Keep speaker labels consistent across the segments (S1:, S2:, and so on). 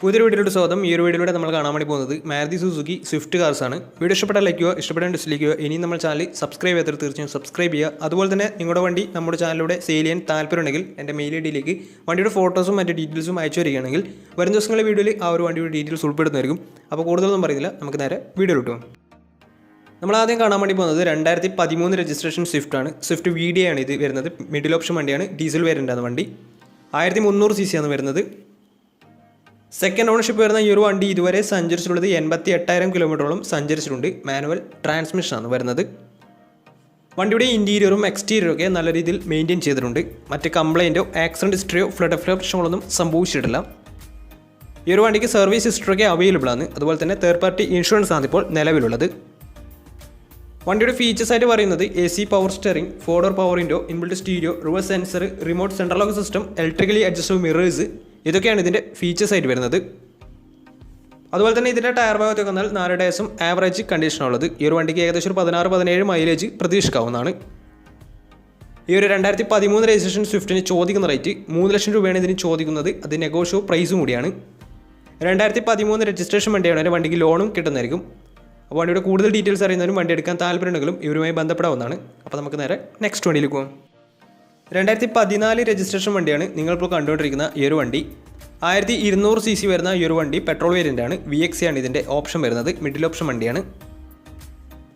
S1: പുതിയൊരു വീഡിയോയുടെ സ്വാഗതം. ഈ ഒരു വീഡിയോയിലൂടെ നമ്മൾ കാണാൻ വേണ്ടി പോകുന്നത് മാരുതി സുസുക്കി സ്വിഫ്റ്റ് കാർസ് ആണ്. വീഡിയോ ഇഷ്ടപ്പെട്ടാൽ ലൈക്ക് ചെയ്യുക, ഇഷ്ടപ്പെട്ടാൽ ഡിസ്ലൈക്ക് ചെയ്യുക. ഇനി നമ്മൾ ചാനൽ സബ്സ്ക്രൈബ് ചെയ്തിട്ട് തീർച്ചയായും സബ്സ്ക്രൈബ് ചെയ്യുക. അതുപോലെ തന്നെ നിങ്ങളുടെ വണ്ടി നമ്മുടെ ചാനലിലൂടെ സെയിൽ ചെയ്യാൻ താല്പര്യമുണ്ടെങ്കിൽ എൻ്റെ മെയിൽ ഐ ഡിയിലേക്ക് വണ്ടിയുടെ ഫോട്ടോസും മറ്റ് ഡീറ്റെയിൽസും അയച്ചു വരികയാണെങ്കിൽ വരും ദിവസങ്ങളിലെ വീഡിയോയിൽ ആ ഒരു വണ്ടിയുടെ ഡീറ്റെയിൽസ് ഉൾപ്പെടുന്നതായിരിക്കും. അപ്പോൾ കൂടുതലൊന്നും പറയുന്നില്ല, നമുക്ക് നേരെ വീഡിയോ കിട്ടും. നമ്മൾ ആദ്യം കാണാൻ വേണ്ടി പോകുന്നത് 2013 രജിസ്ട്രേഷൻ സ്വിഫ്റ്റ് ആണ്. സ്വിഫ്റ്റ് VD ആണ് ഇത് വരുന്നത്. മിഡിൽ ഓപ്ഷൻ വണ്ടിയാണ്, ഡീസൽ വേരിയൻ്റാണ് വണ്ടി. 1300 cc ആണ് വരുന്നത്. സെക്കൻഡ് ഓണർഷിപ്പ് വരുന്ന ഈ ഒരു വണ്ടി ഇതുവരെ സഞ്ചരിച്ചിട്ടുള്ളത് 88,000 കിലോമീറ്ററോളം സഞ്ചരിച്ചിട്ടുണ്ട്. മാനുവൽ ട്രാൻസ്മിഷനാണ് വരുന്നത്. വണ്ടിയുടെ ഇൻറ്റീരിയറും എക്സ്റ്റീരിയറും ഒക്കെ നല്ല രീതിയിൽ മെയിൻറ്റെയിൻ ചെയ്തിട്ടുണ്ട്. മറ്റ് കംപ്ലൈൻറ്റോ ആക്സിഡൻറ്റ് ഹിസ്റ്ററിയോ ഫ്ലഡ് പ്രശ്നങ്ങളൊന്നും സംഭവിച്ചിട്ടില്ല. ഈ ഒരു വണ്ടിക്ക് സർവീസ് ഹിസ്റ്ററിയൊക്കെ അവൈലബിൾ ആണ്. അതുപോലെ തന്നെ തേർഡ് പാർട്ടി ഇൻഷുറൻസ് ആണ് ഇപ്പോൾ നിലവിലുള്ളത്. വണ്ടിയുടെ ഫീച്ചേഴ്സ് ആയിട്ട് പറയുന്നത് AC power steering, 4-door power window, inbuilt stereo, reverse sensor, remote central lock system, electrically adjustable mirrors, ഇതൊക്കെയാണ് ഇതിൻ്റെ ഫീച്ചേഴ്സ് ആയിട്ട് വരുന്നത്. അതുപോലെ തന്നെ ഇതിൻ്റെ ടയർ ഭാഗത്തൊക്കെ വന്നാൽ 4 ടയർസും ആവറേജ് കണ്ടീഷനുള്ളത്. ഈ ഒരു വണ്ടിക്ക് ഏകദേശം ഒരു 16-17 മൈലേജ് പ്രതീക്ഷിക്കാവുന്നതാണ്. ഈ ഒരു 2013 രജിസ്ട്രേഷൻ സ്വിഫ്റ്റിന് ചോദിക്കുന്ന റേറ്റ് 3 ലക്ഷം രൂപയാണ് ഇതിന് ചോദിക്കുന്നത്. അത് നെഗോഷ്യോ പ്രൈസും കൂടിയാണ്. 2013 രജിസ്ട്രേഷൻ വണ്ടിയാണ്. വണ്ടിക്ക് ലോണും കിട്ടുന്നതായിരിക്കും. അപ്പോൾ വണ്ടിയുടെ കൂടുതൽ ഡീറ്റെയിൽസ് അറിയുന്നതിനും വണ്ടി എടുക്കാൻ താല്പര്യമുണ്ടെങ്കിലും ഇവരുമായി ബന്ധപ്പെടാവുന്നതാണ്. അപ്പോൾ നമുക്ക് നേരെ നെക്സ്റ്റ് വണ്ടിയിൽ പോകാം. 2014 രജിസ്ട്രേഷൻ വണ്ടിയാണ് നിങ്ങളിപ്പോൾ കണ്ടുകൊണ്ടിരിക്കുന്ന ഈ ഒരു വണ്ടി. 1200 cc വരുന്ന ഈ ഒരു വണ്ടി പെട്രോൾ വേരിയൻ്റ് ആണ്. VX ആണ് ഇതിൻ്റെ ഓപ്ഷൻ വരുന്നത്. മിഡിൽ ഓപ്ഷൻ വണ്ടിയാണ്.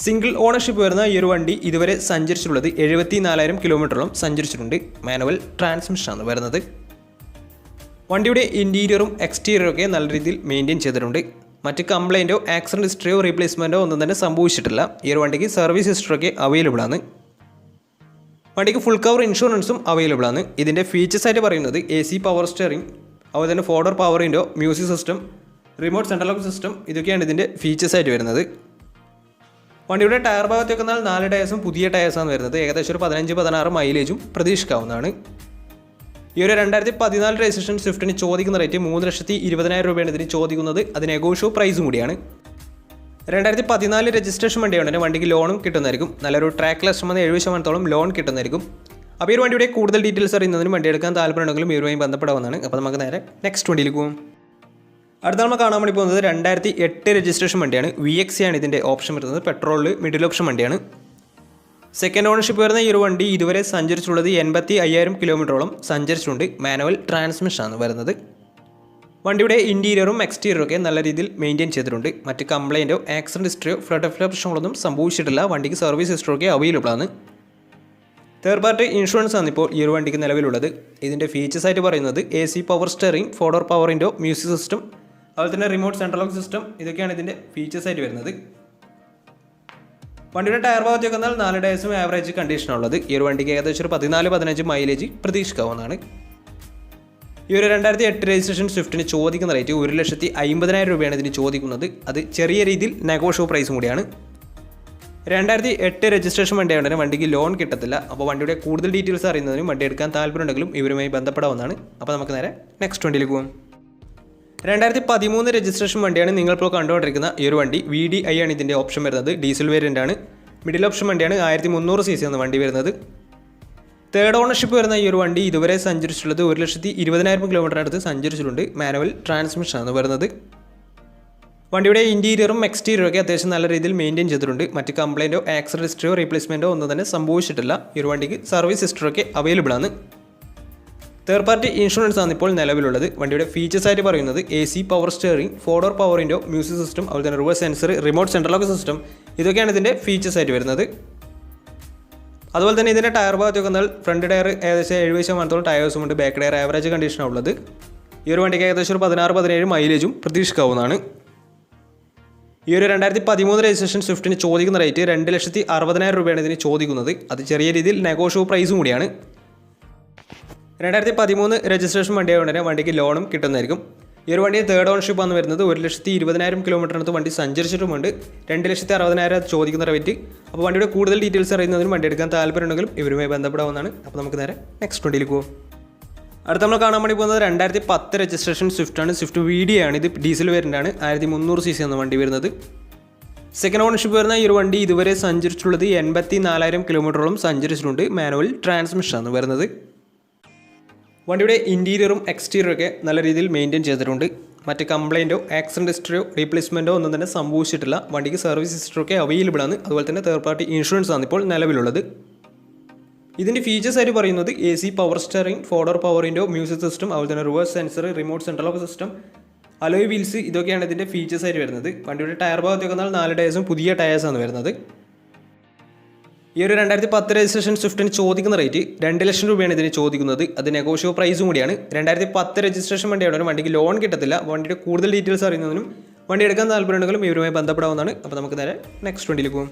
S1: സിംഗിൾ ഓണർഷിപ്പ് വരുന്ന ഈ ഒരു വണ്ടി ഇതുവരെ സഞ്ചരിച്ചിട്ടുള്ളത് 74,000 കിലോമീറ്ററോളം സഞ്ചരിച്ചിട്ടുണ്ട്. മാനുവൽ ട്രാൻസ്മിഷനാണ് വരുന്നത്. വണ്ടിയുടെ ഇൻറ്റീരിയറും എക്സ്റ്റീരിയറും ഒക്കെ നല്ല രീതിയിൽ മെയിൻറ്റെയിൻ ചെയ്തിട്ടുണ്ട്. മറ്റ് കംപ്ലൈൻറ്റോ ആക്സിഡൻറ്റ് ഹിസ്റ്ററിയോ റീപ്ലേസ്മെൻറ്റോ ഒന്നും തന്നെ സംഭവിച്ചിട്ടില്ല. ഈ ഒരു വണ്ടിക്ക് സർവീസ് ഹിസ്റ്ററിയൊക്കെ അവൈലബിൾ ആണ്. വണ്ടിക്ക് ഫുൾ കവർ ഇൻഷുറൻസും അവൈലബിൾ ആണ്. ഇതിൻ്റെ ഫീച്ചേഴ്സ് ആയിട്ട് പറയുന്നത് AC പവർ സ്റ്റിയറിംഗ്, അതുപോലെ തന്നെ 4-door power window, music system, remote central lock system, ഇതൊക്കെയാണ് ഇതിൻ്റെ ഫീച്ചേഴ്സ് ആയിട്ട് വരുന്നത്. വണ്ടിയുടെ ടയർ ഭാഗത്തേക്ക് വന്നാൽ 4 ടയർസും പുതിയ ടയർസാണ് വരുന്നത്. ഏകദേശം ഒരു 15-16 മൈലേജും പ്രതീക്ഷിക്കാവുന്നതാണ്. ഈ ഒരു 2014 രജിസ്ട്രേഷൻ സ്വിഫ്റ്റിന് ചോദിക്കുന്ന റേറ്റ് 3,20,000 രൂപയാണ് ഇതിന് ചോദിക്കുന്നത്. അത് നെഗോഷ്യോ പ്രൈസും കൂടിയാണ്. 2014 രജിസ്ട്രേഷൻ വണ്ടിയാണ്. വണ്ടിക്ക് ലോണും കിട്ടുന്നതായിരിക്കും. നല്ലൊരു ട്രാക്ക് ലക്ഷം 70% ലോൺ കിട്ടുന്നതായിരിക്കും. അപ്പോൾ ഈ വണ്ടിയുടെ കൂടുതൽ ഡീറ്റെയിൽസ് അറിയുന്നതിനും വണ്ടി എടുക്കാൻ താല്പര്യമുണ്ടെങ്കിലും ഇവരുമായി ബന്ധപ്പെടാവുന്നതാണ്. അപ്പോൾ നമുക്ക് നേരെ നെക്സ്റ്റ് വണ്ടിയിലേക്ക് പോകും. അടുത്ത നമ്മൾ കാണാൻ വേണ്ടി പോകുന്നത് 2008 രജിസ്ട്രേഷൻ വണ്ടിയാണ്. VX ആണ് ഇതിൻ്റെ ഓപ്ഷൻ വരുന്നത്. പെട്രോളിൽ മിഡിൽ ഓപ്ഷൻ വണ്ടിയാണ്. സെക്കൻഡ് ഓണർഷിപ്പ് വരുന്ന ഈ ഒരു വണ്ടി ഇതുവരെ സഞ്ചരിച്ചിട്ടുള്ളത് 85,000 കിലോമീറ്ററോളം സഞ്ചരിച്ചിട്ടുണ്ട്. മാനുവൽ ട്രാൻസ്മിഷനാണ് വരുന്നത്. വണ്ടിയുടെ ഇൻറ്റീരിയറും എക്സ്റ്റീരിയറും ഒക്കെ നല്ല രീതിയിൽ മെയിൻറ്റെയിൻ ചെയ്തിട്ടുണ്ട്. മറ്റ് കംപ്ലൈൻറ്റോ ആക്സിഡൻറ്റ് ഹിസ്റ്ററിയോ ഫ്ലഡ് പ്രശ്നങ്ങളൊന്നും സംഭവിച്ചിട്ടില്ല. വണ്ടിക്ക് സർവീസ് ഹിസ്റ്ററിയൊക്കെ അവൈലബിൾ ആണ്. തേർഡ് പാർട്ടി ഇൻഷുറൻസ് ആണ് ഇപ്പോൾ ഈ ഒരു വണ്ടിക്ക് നിലവിലുള്ളത്. ഇതിൻ്റെ ഫീച്ചേഴ്സ് ആയിട്ട് പറയുന്നത് AC power steering, 4-door power window, music system, അതുപോലെ തന്നെ റിമോട്ട് സെൻട്രൽ ലോക്ക് സിസ്റ്റം, ഇതൊക്കെയാണ് ഇതിൻ്റെ ഫീച്ചേഴ്സ് ആയിട്ട് വരുന്നത്. വണ്ടിയുടെ ടയർ ഭാഗത്തേക്ക് വന്നാൽ 4 ടയർസും ആവറേജ് കണ്ടീഷനുള്ളത്. ഈ ഒരു വണ്ടിക്ക് ഏകദേശം ഒരു 14-15 മൈലേജ് പ്രതീക്ഷിക്കാവുന്നതാണ്. ഈ ഒരു 2008 രജിസ്ട്രേഷൻ സ്വിഫ്റ്റിന് ചോദിക്കുന്ന റേറ്റ് 1,50,000 രൂപയാണ് ഇതിന് ചോദിക്കുന്നത്. അത് ചെറിയ രീതിയിൽ നെഗോഷ്യോ പ്രൈസും കൂടിയാണ്. 2008 രജിസ്ട്രേഷൻ വണ്ടിയാണ്. വണ്ടിക്ക് ലോൺ കിട്ടത്തില്ല. അപ്പോൾ വണ്ടിയുടെ കൂടുതൽ ഡീറ്റെയിൽസ് അറിയുന്നതിനും വണ്ടി എടുക്കാൻ താല്പര്യമുണ്ടെങ്കിലും ഇവരുമായി ബന്ധപ്പെടാവുന്നതാണ്. അപ്പോൾ നമുക്ക് നേരെ നെക്സ്റ്റ് വണ്ടിയിലേക്ക് പോകാം. 2013 രജിസ്ട്രേഷൻ വണ്ടിയാണ് നിങ്ങളിപ്പോൾ കണ്ടുകൊണ്ടിരിക്കുന്ന ഈ ഒരു വണ്ടി. VDI ആണ് ഇതിൻ്റെ ഓപ്ഷൻ വരുന്നത്. ഡീസൽ വേരിയൻ്റ് ആണ്. മിഡിൽ ഓപ്ഷൻ വണ്ടിയാണ്. 1300 cc ആണ് വണ്ടി വരുന്നത്. തേർഡ് ഓണർഷിപ്പ് വരുന്ന ഈ ഒരു വണ്ടി ഇതുവരെ സഞ്ചരിച്ചിട്ടുള്ളത് 1,20,000 കിലോമീറ്റർ അടുത്ത് സഞ്ചരിച്ചിട്ടുണ്ട്. മാനുവൽ ട്രാൻസ്മിഷനാണ് വരുന്നത്. വണ്ടിയുടെ ഇൻറ്റീരിയറും എക്സ്റ്റീരിയറും ഒക്കെ അത്യാവശ്യം നല്ല രീതിയിൽ മെയിൻറ്റെയിൻ ചെയ്തിട്ടുണ്ട്. മറ്റ് കംപ്ലൈൻറ്റോ ആക്സിഡൻറ്റ് ഹിസ്റ്ററിയോ റീപ്ലേസ്മെൻറ്റോ ഒന്നും തന്നെ സംഭവിച്ചിട്ടില്ല. ഈ ഒരു വണ്ടിക്ക് സർവീസ് ഹിസ്റ്ററിയൊക്കെ അവൈലബിൾ ആണ്. തേർഡ് പാർട്ടി ഇൻഷുറൻസ് ആണ് ഇപ്പോൾ നിലവിലുള്ളത്. വണ്ടിയുടെ ഫീച്ചേഴ്സ് ആയിട്ട് പറയുന്നത് AC power steering, 4-door power window, music system, അതുപോലെ തന്നെ reverse sensor, remote central lock system, ഇതൊക്കെയാണ് ഇതിൻ്റെ ഫീച്ചേഴ്സ് ആയിട്ട് വരുന്നത്. അതുപോലെ തന്നെ ഇതിൻ്റെ ടയർ ഭാഗത്തൊക്കെ വന്നാൽ ഫ്രണ്ട് ടയർ ഏകദേശം 70% ടയേഴ്സും ഉണ്ട്. ബാക്ക് ടയർ ആവറേജ് കണ്ടീഷനാണ് ഉള്ളത്. ഈ ഒരു വണ്ടിക്ക് ഏകദേശം ഒരു 16-17 മൈലേജും പ്രതീക്ഷിക്കാവുന്നതാണ്. ഈ ഒരു 2013 രജിസ്ട്രേഷൻ സ്വിഫ്റ്റിന് ചോദിക്കുന്ന റേറ്റ് 2,60,000 രൂപയാണ് ഇതിന് ചോദിക്കുന്നത്. അത് ചെറിയ രീതിയിൽ നെഗോഷ്യോ പ്രൈസും കൂടിയാണ്. 2013 രജിസ്ട്രേഷൻ വണ്ടിയായതുകൊണ്ട് വണ്ടിക്ക് ലോണും കിട്ടുന്നതായിരിക്കും. ഈ ഒരു വണ്ടി തേർഡ് ഓണർഷിപ്പ് ആണ് വരുന്നത്. 1,20,000 കിലോമീറ്ററിനടുത്ത് വണ്ടി സഞ്ചരിച്ചിട്ടുമുണ്ട്. 2,60,000 ചോദിക്കുന്ന റേറ്റ്. അപ്പോൾ വണ്ടിയുടെ കൂടുതൽ ഡീറ്റെയിൽസ് അറിയുന്നതിനും വണ്ടി എടുക്കാൻ താല്പര്യമുണ്ടെങ്കിലും ഇവരുമായി ബന്ധപ്പെടാവുന്നതാണ്. അപ്പോൾ നമുക്ക് നേരെ നെക്സ്റ്റ് വണ്ടിയിലേക്ക് പോകും. അടുത്ത നമ്മൾ കാണാൻ വേണ്ടി പോകുന്നത് 2010 രജിസ്ട്രേഷൻ സ്വിഫ്റ്റ് ആണ്. സ്വിഫ്റ്റ് VD ആണ്. ഇത് ഡീസൽ വേരിയൻ്റ് ആണ്. 1300 cc ആണ് വണ്ടി വരുന്നത്. സെക്കൻഡ് ഓണർഷിപ്പ് വരുന്ന ഈ ഒരു വണ്ടി ഇതുവരെ സഞ്ചരിച്ചിട്ടുള്ളത് 84,000 കിലോമീറ്ററോളം സഞ്ചരിച്ചിട്ടുണ്ട്. മാനുവൽ ട്രാൻസ്മിഷനാണ് വരുന്നത്. വണ്ടിയുടെ ഇൻറ്റീരിയറും എക്സ്റ്റീരിയറും ഒക്കെ നല്ല രീതിയിൽ മെയിൻറ്റെയിൻ ചെയ്തിട്ടുണ്ട്. മറ്റ് കംപ്ലയിൻറ്റോ ആക്സിഡൻറ്റ് ഹിസ്റ്ററിയോ റീപ്ലേസ്മെൻറ്റോ ഒന്നും തന്നെ സംഭവിച്ചിട്ടില്ല. വണ്ടിക്ക് സർവീസ് ഹിസ്റ്ററൊക്കെ അവൈലബിൾ ആണ്. അതുപോലെ തന്നെ തേർഡ് പാർട്ടി ഇൻഷുറൻസ് ആണ് ഇപ്പോൾ നിലവിലുള്ളത്. ഇതിൻ്റെ ഫീച്ചേഴ്സ് ആയിട്ട് പറയുന്നത് AC power steering, 4-door power window, music system, അതുപോലെ തന്നെ reverse sensor, remote central lock system, alloy wheels, ഇതൊക്കെയാണ് ഇതിൻ്റെ ഫീച്ചേഴ്സ് ആയിട്ട് വരുന്നത്. വണ്ടിയുടെ ടയർ ഭാഗത്തേക്ക് വന്നാൽ 4 ടയേഴ്സും പുതിയ ടയേഴ്സാണ് വരുന്നത്. ഈ ഒരു 2010 രജിസ്ട്രേഷൻ സ്വിഫ്റ്റിന് ചോദിക്കുന്ന റേറ്റ് 2 ലക്ഷം രൂപയാണ് ഇതിന് ചോദിക്കുന്നത്. അത് നെഗോഷ്യബിൾ പ്രൈസും കൂടിയാണ്. 2010 രജിസ്ട്രേഷൻ വണ്ടിയാണ്. വണ്ടിക്ക് ലോൺ കിട്ടത്തില്ല. വണ്ടിയുടെ കൂടുതൽ ഡീറ്റെയിൽസ് അറിയുന്നതിനും വണ്ടി എടുക്കാൻ താല്പര്യമുണ്ടെങ്കിലും ഇവരുമായി ബന്ധപ്പെടാവുന്നതാണ്. അപ്പോൾ നമുക്ക് നേരെ നെക്സ്റ്റ് വണ്ടിയിലേക്ക് പോകും.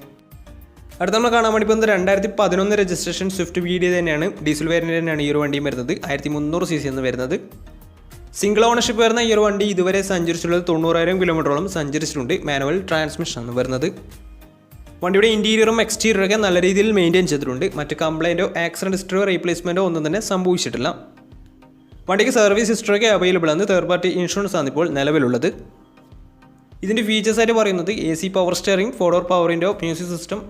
S1: അടുത്ത നമ്മൾ കാണാൻ വേണ്ടി പോകുന്നത് 2011 രജിസ്ട്രേഷൻ സ്വിഫ്റ്റ് VD തന്നെയാണ്. ഡീസൽ വേരിയൻ്റ് തന്നെയാണ് ഈ ഒരു വണ്ടിയും വരുന്നത്. 1300 cc എന്ന് വരുന്നത്. സിംഗിൾ ഓണർഷിപ്പ് വരുന്ന ഈ ഒരു വണ്ടി ഇതുവരെ സഞ്ചരിച്ചിട്ടുള്ളത് 90,000 കിലോമീറ്ററോളം സഞ്ചരിച്ചിട്ടുണ്ട്. മാനുവൽ ട്രാൻസ്മിഷൻ ആണ് വരുന്നത്. വണ്ടിയുടെ ഇൻറ്റീരിയറും എക്സ്റ്റീരിയറും ഒക്കെ നല്ല രീതിയിൽ മെയിൻറ്റെയിൻ ചെയ്തിട്ടുണ്ട്. മറ്റ് കംപ്ലയിൻറ്റോ ആക്സിഡൻറ്റ് ഹിസ്റ്ററിയോ റീപ്ലേസ്മെൻറ്റോ ഒന്നും തന്നെ സംഭവിച്ചിട്ടില്ല. വണ്ടിക്ക് സർവീസ് ഹിസ്റ്ററിയൊക്കെ അവൈലബിൾ ആണ്. തേർഡ് പാർട്ടി ഇൻഷുറൻസ് ആണ് ഇപ്പോൾ നിലവിലുള്ളത്. ഇതിൻ്റെ ഫീച്ചേഴ്സ് ആയിട്ട് പറയുന്നത് AC power steering, 4-door power window, music system,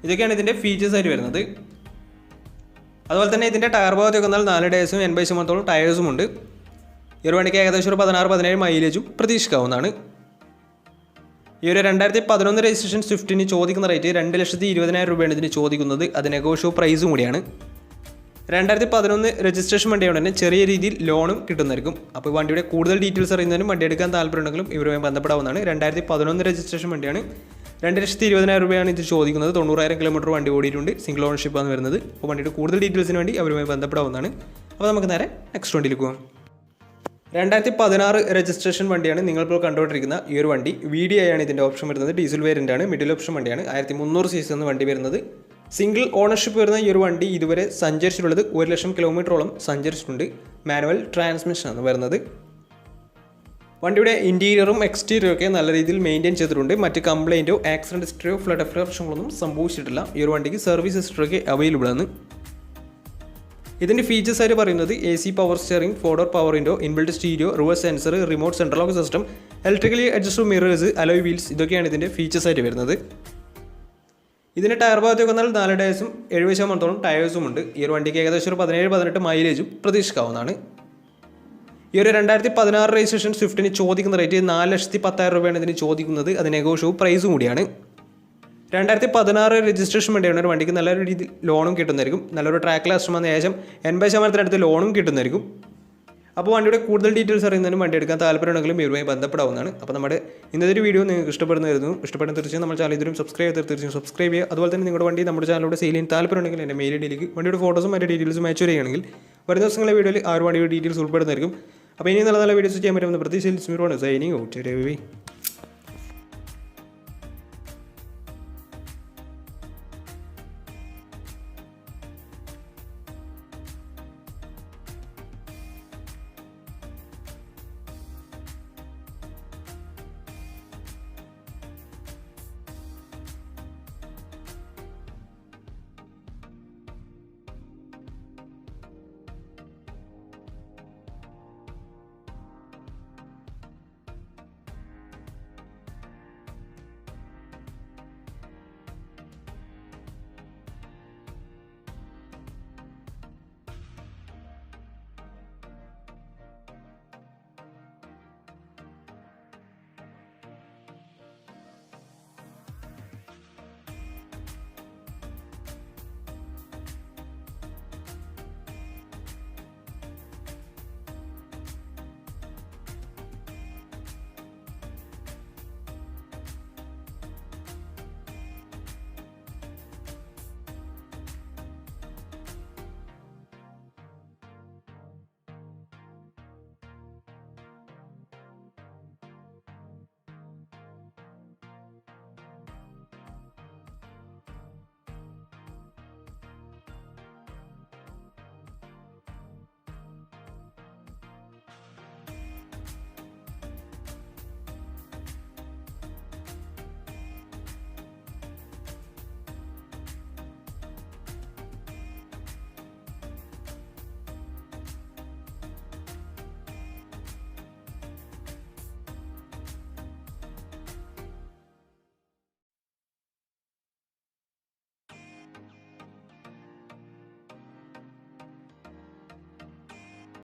S1: ഇതൊക്കെയാണ് ഇതിൻ്റെ ഫീച്ചേഴ്സ് ആയിട്ട് വരുന്നത്. അതുപോലെ തന്നെ ഇതിൻ്റെ ടയർ ഭാഗത്തേക്ക് വന്നാൽ 4 ടയേഴ്സും 80% ടയേഴ്സും ഉണ്ട്. ഈ ഒരു വണ്ടിക്ക് ഏകദേശം ഒരു 16-17 മൈലേജും പ്രതീക്ഷിക്കാവുന്നതാണ്. ഈ ഒരു 2011 രജിസ്ട്രേഷൻ സ്വിഫ്റ്റിന് ചോദിക്കുന്ന റേറ്റ് 2,20,000 രൂപയാണ് ഇതിന് ചോദിക്കുന്നത്. അത് നെഗോഷ്യബിൾ പ്രൈസും കൂടിയാണ്. 2011 രജിസ്ട്രേഷൻ വണ്ടിയോടെ തന്നെ ചെറിയ രീതിയിൽ ലോണും കിട്ടുന്നതായിരിക്കും. അപ്പോൾ വണ്ടിയുടെ കൂടുതൽ ഡീറ്റെയിൽസ് അറിയുന്നതിനും വണ്ടി എടുക്കാൻ താല്പര്യമുണ്ടെങ്കിലും ഇവരുമായി ബന്ധപ്പെടാവുന്നതാണ്. 2011 രജിസ്ട്രേഷൻ വണ്ടിയാണ്. 2,20,000 രൂപയാണ് ഇത് ചോദിക്കുന്നത്. 90,000 കിലോമീറ്റർ വണ്ടി ഓടിയിട്ടുണ്ട്. സിംഗിൾ ഓണർഷിപ്പാണ് വരുന്നത്. അപ്പോൾ വണ്ടിയുടെ കൂടുതൽ ഡീറ്റെയിൽസിന് വേണ്ടി അവരുമായി ബന്ധപ്പെടാവുന്നതാണ്. അപ്പോൾ നമുക്ക് നേരെ നെക്സ്റ്റ് വണ്ടിയിലേക്ക് പോകാം. 2016 രജിസ്ട്രേഷൻ വണ്ടിയാണ് നിങ്ങളിപ്പോൾ കണ്ടുകൊണ്ടിരിക്കുന്ന ഈ ഒരു വണ്ടി. VD ആണ് ഇതിൻ്റെ ഓപ്ഷൻ വരുന്നത്. ഡീസൽ വേരിയൻ്റ് ആണ്. മിഡിൽ ഓപ്ഷൻ വണ്ടിയാണ്. 1300 cc എന്ന വണ്ടി വരുന്നത്. സിംഗിൾ ഓണർഷിപ്പ് വരുന്ന ഈ ഒരു വണ്ടി ഇതുവരെ സഞ്ചരിച്ചിട്ടുള്ളത് 1 ലക്ഷം കിലോമീറ്ററോളം സഞ്ചരിച്ചിട്ടുണ്ട്. മാനുവൽ ട്രാൻസ്മിഷൻ ആണ് വരുന്നത്. വണ്ടിയുടെ ഇൻറ്റീരിയറും എക്സ്റ്റീരിയറും ഒക്കെ നല്ല രീതിയിൽ മെയിൻറ്റെയിൻ ചെയ്തിട്ടുണ്ട്. മറ്റ് കംപ്ലയിൻറ്റോ ആക്സിഡൻറ്റ് ഹിസ്റ്ററിയോ ഫ്ലഡ് പ്രശ്നങ്ങളൊന്നും സംഭവിച്ചിട്ടില്ല. ഈ ഒരു വണ്ടിക്ക് സർവീസ് ഹിസ്റ്ററിയൊക്കെ അവൈലബിൾ ആണ്. ഇതിൻ്റെ ഫീച്ചേഴ്സ് ആയിട്ട് പറയുന്നത് AC power steering, 4-door power window, inbuilt stereo, reverse sensor, remote central lock system, electrically adjustable mirrors, alloy wheels, ഇതൊക്കെയാണ് ഇതിൻ്റെ ഫീച്ചേഴ്സ് ആയിട്ട് വരുന്നത്. ഇതിൻ്റെ ടയർ ഭാഗത്തേക്ക് വന്നാൽ 4 ടയേഴ്സും 70% ടയേഴ്സും ഉണ്ട്. ഈ ഒരു വണ്ടിക്ക് ഏകദേശം ഒരു 17-18 മൈലേജും പ്രതീക്ഷിക്കാവുന്നതാണ്. ഈ ഒരു 2016 രജിസ്ട്രേഷൻ സ്വിഫ്റ്റിന് ചോദിക്കുന്ന റേറ്റ് 4,10,000 രൂപയാണ് ഇതിന് ചോദിക്കുന്നത്. അത് നെഗോഷ്യബിൾ പ്രൈസും കൂടിയാണ്. 2016 രജിസ്ട്രേഷൻ വണ്ടിയാണ്. ഒരു വണ്ടിക്ക് നല്ലൊരു രീതിയിൽ ലോണും കിട്ടുന്നതായിരിക്കും. നല്ലൊരു ട്രാക്ക് ലാസ്റ്റ് വന്ന ശേഷം 80% ലോണും കിട്ടുന്നതായിരിക്കും. അപ്പോൾ വണ്ടിയുടെ കൂടുതൽ ഡീറ്റെയിൽസ് അറിയുന്നതിനും വണ്ടി എടുക്കാൻ താല്പര്യമുണ്ടെങ്കിലും ഇവരുമായി ബന്ധപ്പെടാവുന്നതാണ്. അപ്പോൾ നമ്മുടെ ഇന്നത്തെ ഒരു വീഡിയോ നിങ്ങൾക്ക് ഇഷ്ടപ്പെടുന്നതായിരുന്നു. ഇഷ്ടപ്പെടുന്ന തീർച്ചയായും നമ്മുടെ ചാനൽ ഇതിലും തീർച്ചയായും സബ്സ്ക്രൈബ് ചെയ്യുക. അതുപോലെ തന്നെ നിങ്ങളുടെ വണ്ടി നമ്മുടെ ചാനലിലൂടെ സെയിൽ ചെയ്യാൻ താല്പര്യമുണ്ടെങ്കിൽ എൻ്റെ മെയിൽ ഐഡിയിലേക്ക് വണ്ടിയുടെ ഫോട്ടോസും മറ്റു ഡീറ്റെയിൽസും അയച്ചു വരികയാണെങ്കിൽ വരുന്ന ദിവസങ്ങളിലെ വീഡിയോയിൽ ആ ഒരു വണ്ടിയുടെ ഡീറ്റെയിൽസ് ഉൾപ്പെടുന്നതായിരിക്കും. അപ്പോൾ ഇനി നല്ല നല്ല വീഡിയോസ് ചെയ്യാൻ പറ്റുമെന്ന് പ്രതീക്ഷയിൽ സൈനിങ് ഔട്ട്.